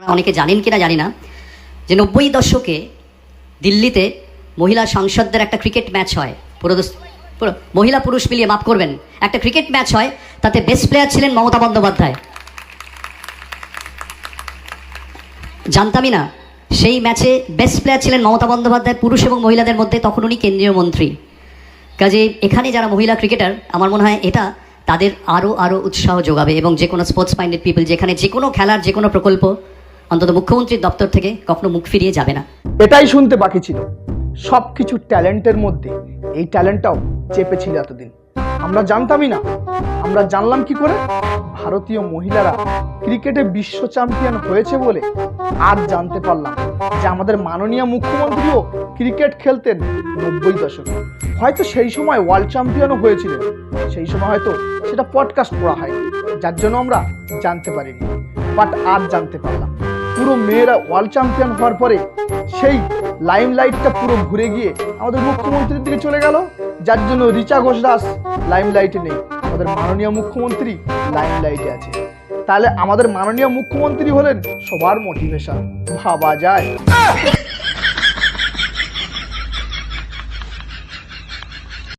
অনেকে জানেন কিনা জানি না যে 90 দশকে দিল্লিতে মহিলা সাংসদদের একটা ক্রিকেট ম্যাচ হয়, পুরো মহিলা পুরুষ মিলিয়ে, মাফ করবেন, একটা ক্রিকেট ম্যাচ হয়, তাতে বেস্ট প্লেয়ার ছিলেন মমতা বন্দ্যোপাধ্যায়। জানতামই না সেই ম্যাচে বেস্ট প্লেয়ার ছিলেন মমতা বন্দ্যোপাধ্যায়, পুরুষ এবং মহিলাদের মধ্যে। তখন উনি কেন্দ্রীয় মন্ত্রী। কাজে এখানে যারা মহিলা ক্রিকেটার, আমার মনে হয় এটা তাদের আরও উৎসাহ যোগাবে, এবং যে কোনো স্পোর্টস মাইন্ডেড পিপল যেখানে যে কোনো খেলার যে কোনো প্রকল্প অন্তত মুখ্যমন্ত্রীর দপ্তর থেকে কখনো মুখ ফিরিয়ে যাবে না। এটাই শুনতে বাকি ছিল। সব কিছু ট্যালেন্টের মধ্যে এই ট্যালেন্টটাও চেপেছিল এতদিন, আমরা জানতামই না। আমরা জানলাম কি করে? ভারতীয় মহিলারা ক্রিকেটে বিশ্ব চ্যাম্পিয়ন হয়েছে বলে আজ জানতে পারলাম যে আমাদের মাননীয় মুখ্যমন্ত্রীও ক্রিকেট খেলতেন 90 দশকে। হয়তো সেই সময় ওয়ার্ল্ড চ্যাম্পিয়নও হয়েছিলেন, সেই সময় হয়তো সেটা পডকাস্ট করা হয়নি, যার জন্য আমরা জানতে পারিনি। বাট আজ জানতে পারলাম পুরো মেয়েরা ওয়ার্ল্ড চ্যাম্পিয়ন হওয়ার পরে সেই লাইমলাইটটা পুরো ঘুরে গিয়ে আমাদের মুখ্যমন্ত্রীর দিকে চলে গেল, যার জন্য রিচা ঘোষ দাস লাইমলাইটে নেই, আমাদের মাননীয় মুখ্যমন্ত্রী লাইমলাইটে আছে। তাহলে আমাদের মাননীয় মুখ্যমন্ত্রী হলেন সবার মোটিভেশন, ভাবা যায়।